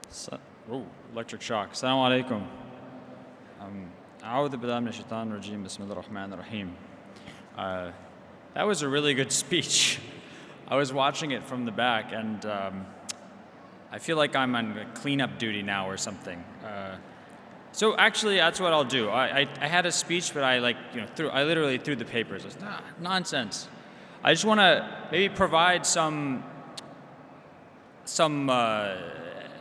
So, electric shock. Assalamu alaikum. أعوذ بالله من الشيطان الرجيم بسم الله الرحمن الرحيم. That was a really good speech. I was watching it from the back, and I feel like I'm on cleanup duty now or something. So actually, that's what I'll do. I had a speech, but I literally threw the papers. I was, nonsense. I just want to maybe provide some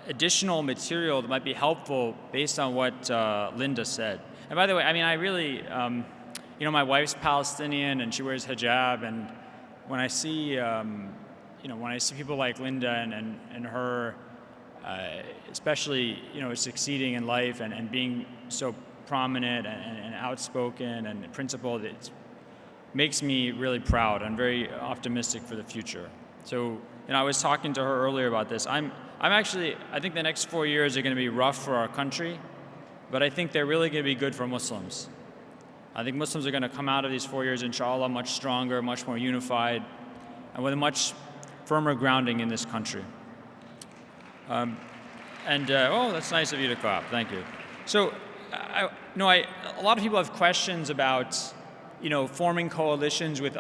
additional material that might be helpful based on what Linda said. And by the way, I mean, I really, my wife's Palestinian and she wears hijab, and when I see, when I see people like Linda and her, especially, succeeding in life and being so prominent and outspoken and principled, it makes me really proud. I'm very optimistic for the future. So, I was talking to her earlier about this. I think the next 4 years are going to be rough for our country, but I think they're really going to be good for Muslims. I think Muslims are going to come out of these 4 years, inshallah, much stronger, much more unified, and with a much firmer grounding in this country. That's nice of you to clap. Thank you. So, a lot of people have questions about, forming coalitions with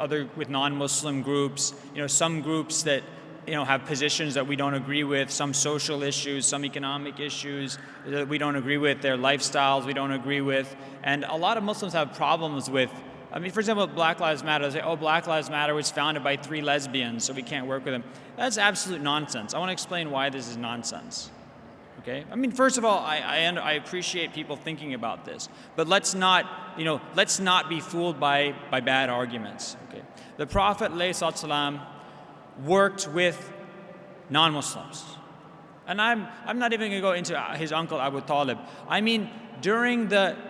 non-Muslim groups. Some groups that have positions that we don't agree with, some social issues, some economic issues that we don't agree with, their lifestyles we don't agree with. And a lot of Muslims have problems with, for example, Black Lives Matter. They say, Black Lives Matter was founded by 3 lesbians, so we can't work with them. That's absolute nonsense. I want to explain why this is nonsense. Okay? First of all, I appreciate people thinking about this, but let's not be fooled by bad arguments. Okay? The Prophet ﷺ worked with non-Muslims. And I'm not even going to go into his uncle Abu Talib. a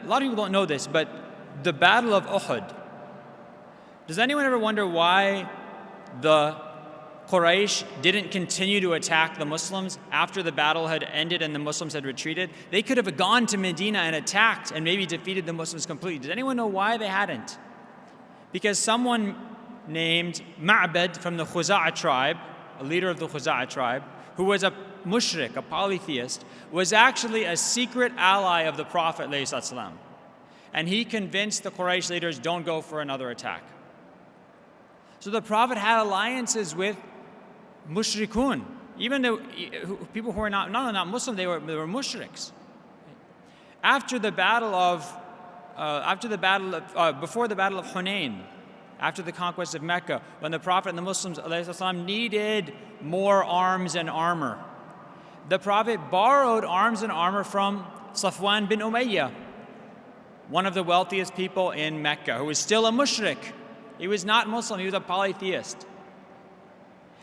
lot of people don't know this, but the Battle of Uhud, does anyone ever wonder why the Quraysh didn't continue to attack the Muslims after the battle had ended and the Muslims had retreated? They could have gone to Medina and attacked and maybe defeated the Muslims completely. Does anyone know why they hadn't? Because someone named Ma'bad from the Khuza'a tribe, a leader of the Khuza'a tribe, who was a mushrik, a polytheist, was actually a secret ally of the Prophet ﷺ. And he convinced the Quraysh leaders, don't go for another attack. So the Prophet had alliances with mushrikun, even though people who were not Muslim, they were mushriks. Before the battle of Hunayn, after the conquest of Mecca, when the Prophet and the Muslims ﷺ needed more arms and armor, the Prophet borrowed arms and armor from Safwan bin Umayyah, one of the wealthiest people in Mecca, who was still a mushrik. He was not Muslim, he was a polytheist.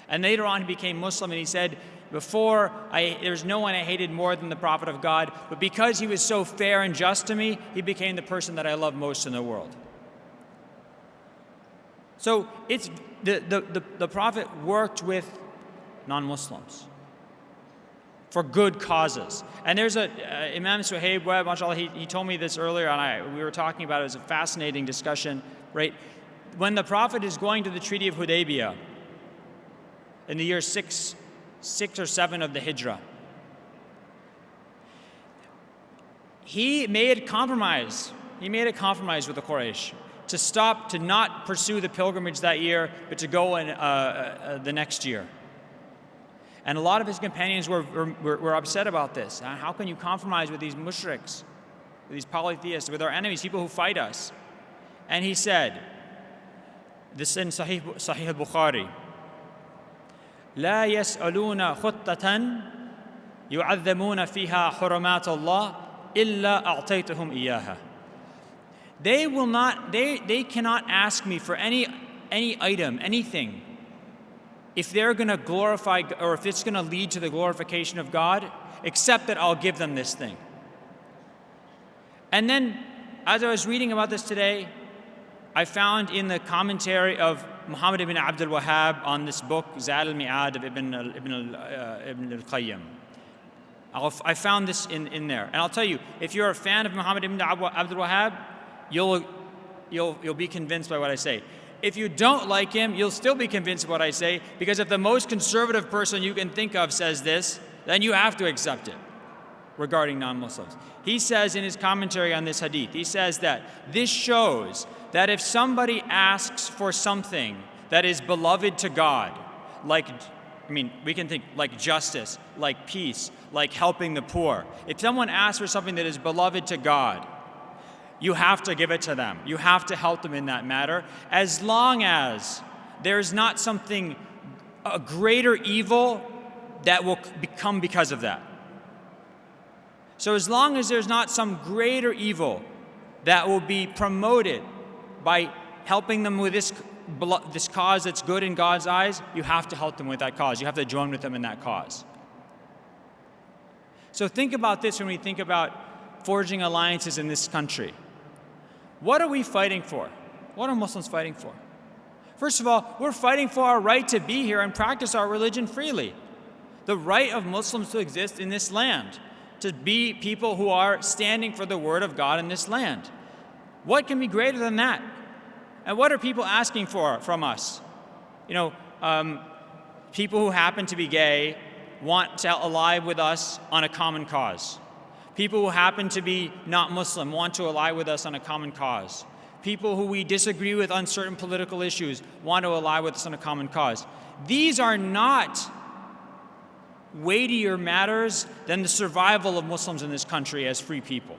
And later on he became Muslim, and he said, there's no one I hated more than the Prophet of God, but because he was so fair and just to me, he became the person that I love most in the world. So the Prophet worked with non-Muslims for good causes. And there's Imam Suhaib Webb, mashallah, he told me this earlier, and we were talking about it. It was a fascinating discussion, right? When the Prophet is going to the Treaty of Hudaybiyah in the year 6 or 7 of the Hijrah, he made a compromise. He made a compromise with the Quraysh to not pursue the pilgrimage that year, but to go the next year. And a lot of his companions were upset about this. How can you compromise with these mushriks, with these polytheists, with our enemies, people who fight us? And he said, this in Sahih al-Bukhari, لا يسألون خطة يعظمون فيها حرمات الله إلا أعطيتهم إياها. They cannot ask me for any item, anything, if they're going to glorify, or if it's going to lead to the glorification of God, except that I'll give them this thing. And then, as I was reading about this today, I found in the commentary of Muhammad ibn Abdul Wahhab on this book, Zad al-Mi'ad of Ibn al-Qayyim. I found this in there. And I'll tell you, if you're a fan of Muhammad ibn Abdul Wahhab, you'll be convinced by what I say. If you don't like him, you'll still be convinced of what I say, because if the most conservative person you can think of says this, then you have to accept it regarding non-Muslims. He says in his commentary on this hadith, he says that this shows that if somebody asks for something that is beloved to God, like, we can think like justice, like peace, like helping the poor. If someone asks for something that is beloved to God, you have to give it to them. You have to help them in that matter, as long as there is not something, a greater evil that will become because of that. So as long as there's not some greater evil that will be promoted by helping them with this cause that's good in God's eyes, you have to help them with that cause. You have to join with them in that cause. So think about this when we think about forging alliances in this country. What are we fighting for? What are Muslims fighting for? First of all, we're fighting for our right to be here and practice our religion freely. The right of Muslims to exist in this land, to be people who are standing for the word of God in this land. What can be greater than that? And what are people asking for from us? People who happen to be gay want to ally with us on a common cause. People who happen to be not Muslim want to ally with us on a common cause. People who we disagree with on certain political issues want to ally with us on a common cause. These are not weightier matters than the survival of Muslims in this country as free people.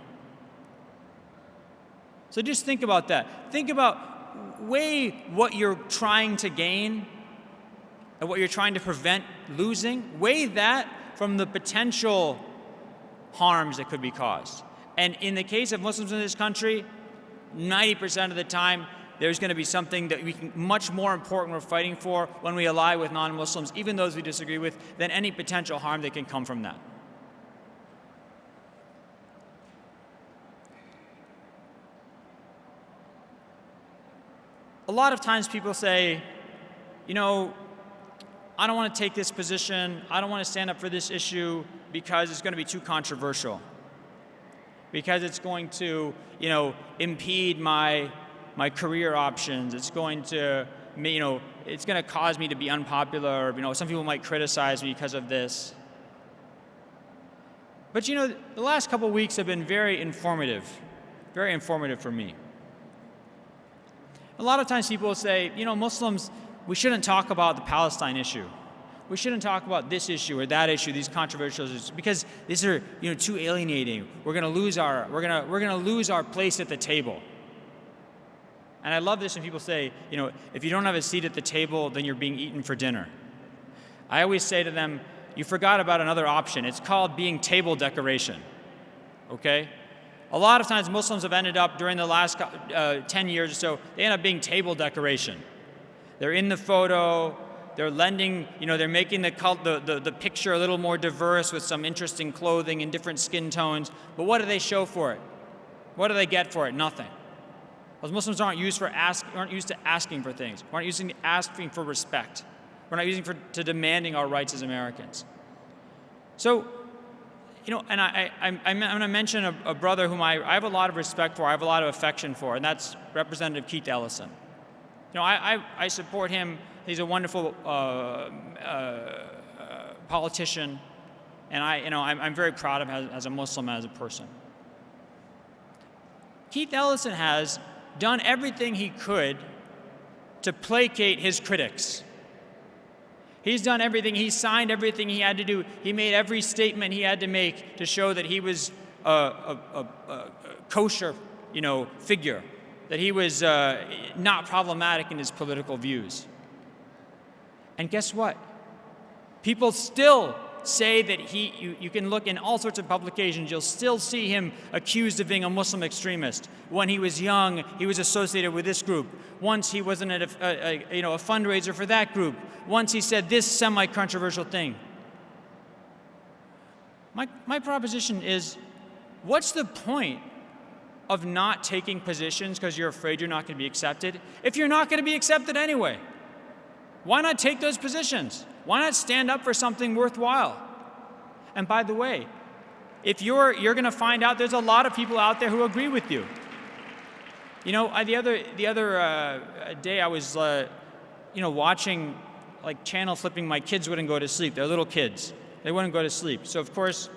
So just think about that. Think about weigh what you're trying to gain and what you're trying to prevent losing. Weigh that from the potential harms that could be caused. And in the case of Muslims in this country, 90% of the time, there's going to be something that much more important we're fighting for when we ally with non-Muslims, even those we disagree with, than any potential harm that can come from that. A lot of times people say, I don't want to take this position, I don't want to stand up for this issue because it's going to be too controversial, because it's going to, impede my career options, it's going to, it's going to cause me to be unpopular, some people might criticize me because of this. But the last couple of weeks have been very informative for me. A lot of times people will say, Muslims, we shouldn't talk about the Palestine issue. We shouldn't talk about this issue or that issue, these controversial issues, because these are, too alienating. We're going to lose our place at the table. And I love this when people say, if you don't have a seat at the table, then you're being eaten for dinner. I always say to them, you forgot about another option. It's called being table decoration. Okay? A lot of times Muslims have ended up, during the last 10 years or so, they end up being table decoration. They're in the photo, they're lending, they're making the picture a little more diverse with some interesting clothing and different skin tones, but what do they show for it? What do they get for it? Nothing. Because Muslims aren't used to asking for things. We're not used to asking for respect. We're not using to demanding our rights as Americans. So, and I'm going to mention a brother whom I have a lot of respect for, I have a lot of affection for, and that's Representative Keith Ellison. I support him. He's a wonderful politician, and I'm very proud of him as a Muslim, as a person. Keith Ellison has done everything he could to placate his critics. He's done everything. He signed everything he had to do. He made every statement he had to make to show that he was a kosher, figure, that he was not problematic in his political views. And guess what? People still say that you can look in all sorts of publications, you'll still see him accused of being a Muslim extremist. When he was young, he was associated with this group. Once he wasn't at a fundraiser for that group. Once he said this semi-controversial thing. My proposition is, what's the point of not taking positions because you're afraid you're not going to be accepted if you're not going to be accepted anyway? Why not take those positions? Why not stand up for something worthwhile? And by the way, if you're going to find out there's a lot of people out there who agree with you. The other day I was watching, channel flipping. My kids wouldn't go to sleep. They're little kids. They wouldn't go to sleep. So of course,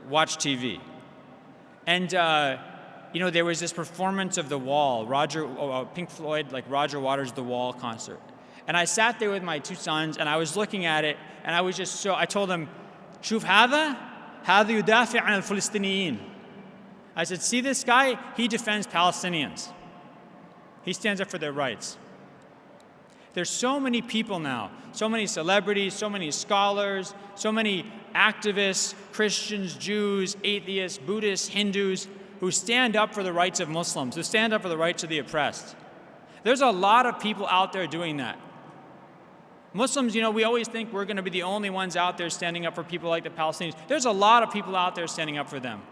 watch TV. And you know, there was this performance of The Wall, Pink Floyd, like Roger Waters' The Wall concert. And I sat there with my two sons, and I was looking at it, and I was just so, I told them, شوف هذا يدافع عن الفلسطينيين. I said, see this guy? He defends Palestinians. He stands up for their rights. There's so many people now, so many celebrities, so many scholars, so many activists, Christians, Jews, atheists, Buddhists, Hindus, who stand up for the rights of Muslims, who stand up for the rights of the oppressed. There's a lot of people out there doing that. Muslims, you know, we always think we're going to be the only ones out there standing up for people like the Palestinians. There's a lot of people out there standing up for them.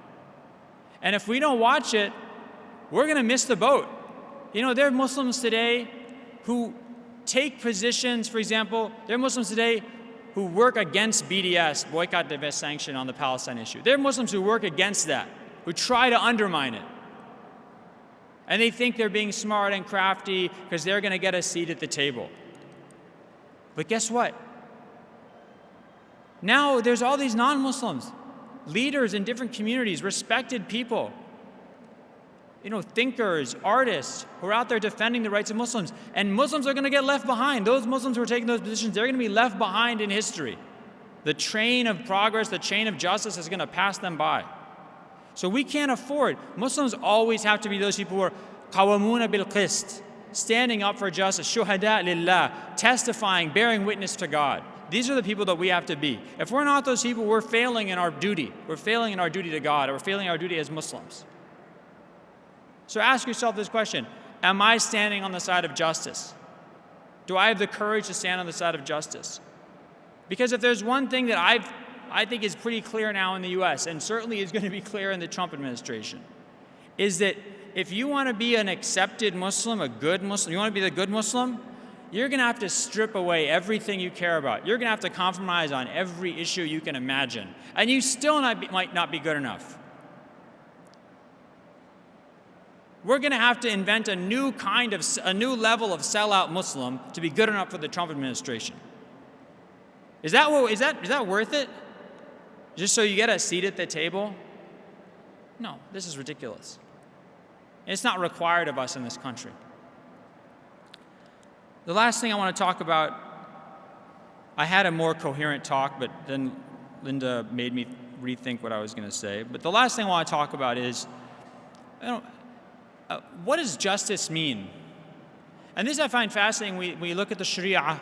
And if we don't watch it, we're going to miss the boat. You know, there are Muslims today who take positions, for example, there are Muslims today who work against BDS, boycott, divest, sanction, on the Palestine issue. There are Muslims who work against that, who try to undermine it. And they think they're being smart and crafty because they're going to get a seat at the table. But guess what? Now there's all these non-Muslims, leaders in different communities, respected people, you know, thinkers, artists who are out there defending the rights of Muslims. And Muslims are going to get left behind. Those Muslims who are taking those positions, they're going to be left behind in history. The train of progress, the chain of justice is going to pass them by. So we can't afford. Muslims always have to be those people who are qawamuna bil qist, standing up for justice, shuhada lillah, testifying, bearing witness to God. These are the people that we have to be. If we're not those people, we're failing in our duty. We're failing in our duty to God, or we're failing our duty as Muslims. So ask yourself this question: am I standing on the side of justice? Do I have the courage to stand on the side of justice? Because if there's one thing that I think is pretty clear now in the US, and certainly is going to be clear in the Trump administration, is that if you want to be an accepted Muslim, a good Muslim, you want to be the good Muslim, you're going to have to strip away everything you care about. You're going to have to compromise on every issue you can imagine. And you still might not be good enough. We're going to have to invent a new level of sellout Muslim to be good enough for the Trump administration. Is that worth it? Just so you get a seat at the table? No, this is ridiculous. It's not required of us in this country. The last thing I want to talk about, I had a more coherent talk, but then Linda made me rethink what I was going to say. But the last thing I want to talk about is, what does justice mean? And this I find fascinating. We look at the Sharia,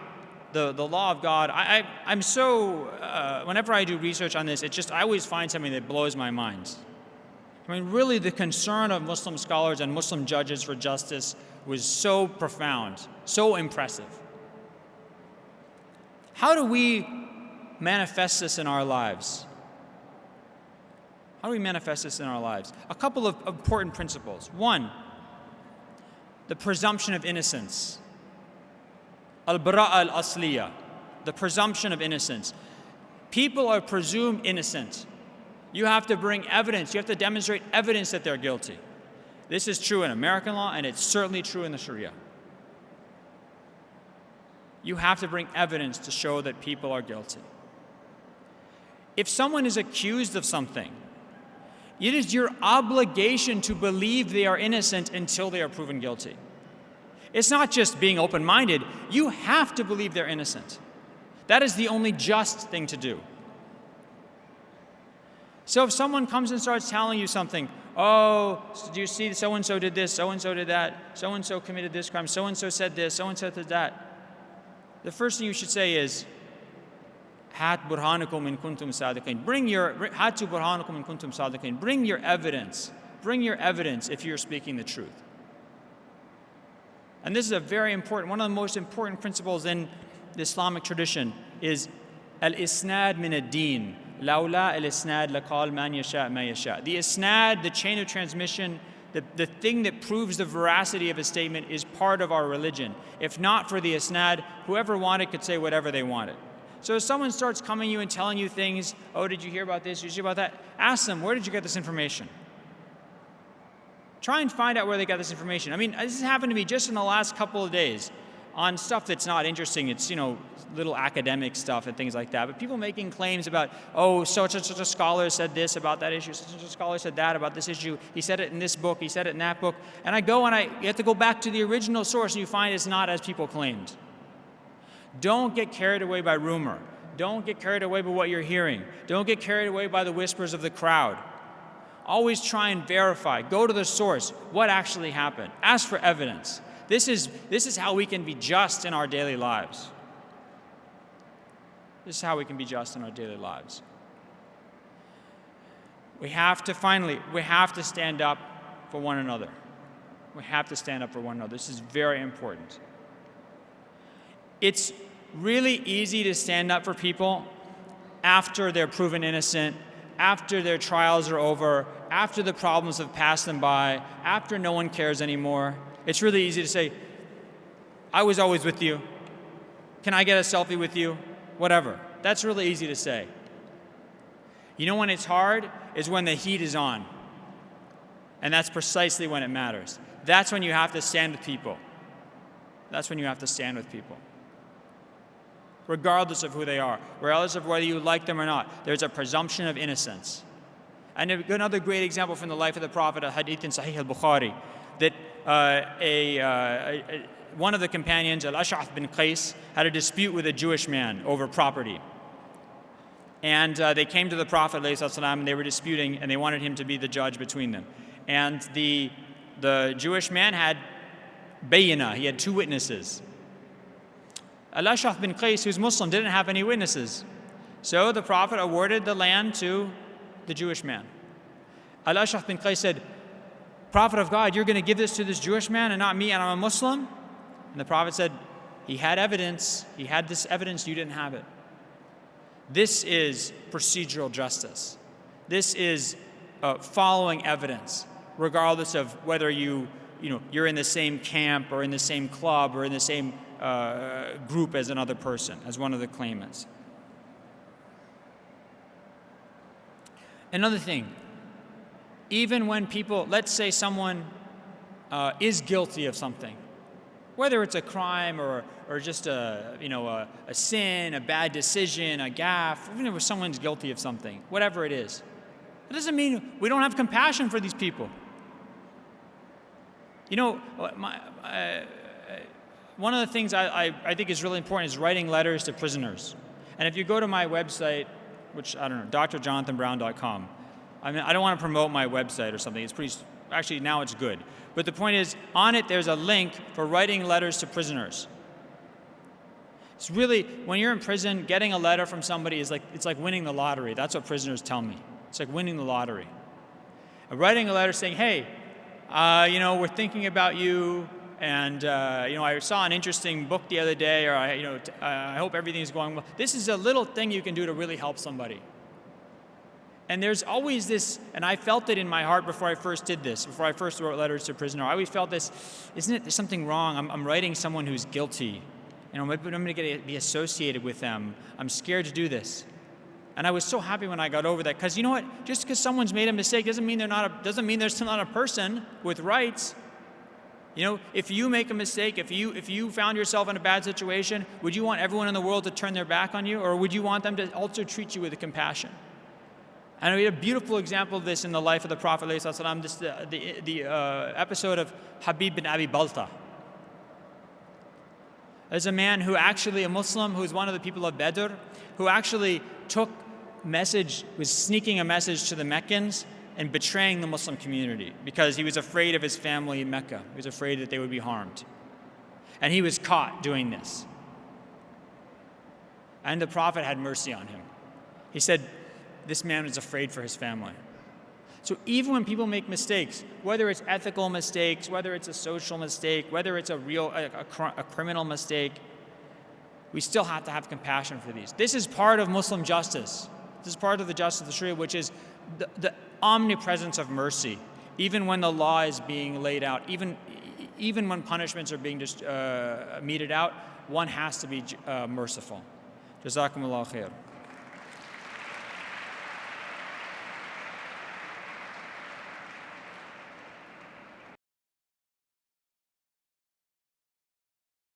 the law of God. I'm so, whenever I do research on this, I always find something that blows my mind. I mean, really, the concern of Muslim scholars and Muslim judges for justice was so profound, so impressive. How do we manifest this in our lives? How do we manifest this in our lives? A couple of important principles. One, the presumption of innocence. Al-bara'a al-asliya, the presumption of innocence. People are presumed innocent. You have to bring evidence. You have to demonstrate evidence that they're guilty. This is true in American law, and it's certainly true in the Sharia. You have to bring evidence to show that people are guilty. If someone is accused of something, it is your obligation to believe they are innocent until they are proven guilty. It's not just being open-minded. You have to believe they're innocent. That is the only just thing to do. So if someone comes and starts telling you something, oh, do you see so-and-so did this, so-and-so did that, so-and-so committed this crime, so-and-so said this, so-and-so said that, the first thing you should say is, Hat burhanakum in kuntum sadiqin. Hatu burhanakum in kuntum sadiqin. Bring your evidence. Bring your evidence if you're speaking the truth. And this is a very important, one of the most important principles in the Islamic tradition is al-isnad min ad-din. Lawla al-isnad laqal man yasha ma yasha. The isnad, the chain of transmission, the thing that proves the veracity of a statement is part of our religion. If not for the isnad, whoever wanted could say whatever they wanted. So if someone starts coming to you and telling you things, oh, did you hear about this, did you hear about that? Ask them, where did you get this information? Try and find out where they got this information. I mean, this has happened to me just in the last couple of days. on stuff that's not interesting. It's, little academic stuff and things like that. But people making claims about, oh, such and such a scholar said this about that issue, such and such a scholar said that about this issue, he said it in this book, he said it in that book. And you have to go back to the original source and you find it's not as people claimed. Don't get carried away by rumor. Don't get carried away by what you're hearing. Don't get carried away by the whispers of the crowd. Always try and verify. Go to the source. What actually happened? Ask for evidence. This is how we can be just in our daily lives. This is how we can be just in our daily lives. We have to stand up for one another. We have to stand up for one another. This is very important. It's really easy to stand up for people after they're proven innocent, after their trials are over, after the problems have passed them by, after no one cares anymore. It's really easy to say, I was always with you. Can I get a selfie with you? Whatever. That's really easy to say. You know when it's hard is when the heat is on. And that's precisely when it matters. That's when you have to stand with people. That's when you have to stand with people. Regardless of who they are, regardless of whether you like them or not, there's a presumption of innocence. And another great example from the life of the Prophet, a hadith in Sahih al-Bukhari, that one of the companions, Al-Ash'ath bin Qais, had a dispute with a Jewish man over property. And they came to the Prophet ﷺ, and they were disputing, and they wanted him to be the judge between them. And the Jewish man had bayina, he had two witnesses. Al-Ash'ath bin Qais, who's Muslim, didn't have any witnesses. So the Prophet awarded the land to the Jewish man. Al-Ash'ath bin Qais said, Prophet of God, you're going to give this to this Jewish man and not me, and I'm a Muslim? And the Prophet said, he had evidence. He had this evidence, you didn't have it. This is procedural justice. This is following evidence, regardless of whether you're in the same camp or in the same club or in the same group as another person, as one of the claimants. Another thing, even when people, let's say someone is guilty of something, whether it's a crime or just a sin, a bad decision, a gaffe, even if someone's guilty of something, whatever it is, it doesn't mean we don't have compassion for these people. One of the things I think is really important is writing letters to prisoners. And if you go to my website, which I don't know, drjonathanbrown.com. I mean, I don't want to promote my website or something. It's pretty, actually now it's good. But the point is, on it there's a link for writing letters to prisoners. It's really, when you're in prison, getting a letter from somebody is it's like winning the lottery. That's what prisoners tell me. It's like winning the lottery. And writing a letter saying, hey, we're thinking about you, and I saw an interesting book the other day, or I hope everything's going well. This is a little thing you can do to really help somebody. And there's always this, and I felt it in my heart before I first did this, before I first wrote letters to a prisoner. I always felt this, there's something wrong. I'm writing someone who's guilty. I'm going to be associated with them. I'm scared to do this. And I was so happy when I got over that, because you know what? Just because someone's made a mistake doesn't mean they're still not a person with rights. If you make a mistake, if you found yourself in a bad situation, would you want everyone in the world to turn their back on you, or would you want them to also treat you with compassion? And we had a beautiful example of this in the life of the Prophet ﷺ, this the episode of Habib bin Abi Balta. There's a man who actually, a Muslim who's one of the people of Badr, who actually was sneaking a message to the Meccans and betraying the Muslim community because he was afraid of his family in Mecca. He was afraid that they would be harmed. And he was caught doing this. And the Prophet had mercy on him. He said, this man was afraid for his family. So even when people make mistakes, whether it's ethical mistakes, whether it's a social mistake, whether it's a criminal mistake, we still have to have compassion for these. This is part of Muslim justice. This is part of the justice of the Sharia, which is the omnipresence of mercy. Even when the law is being laid out, even when punishments are being meted out, one has to be merciful. Jazakumullah khair.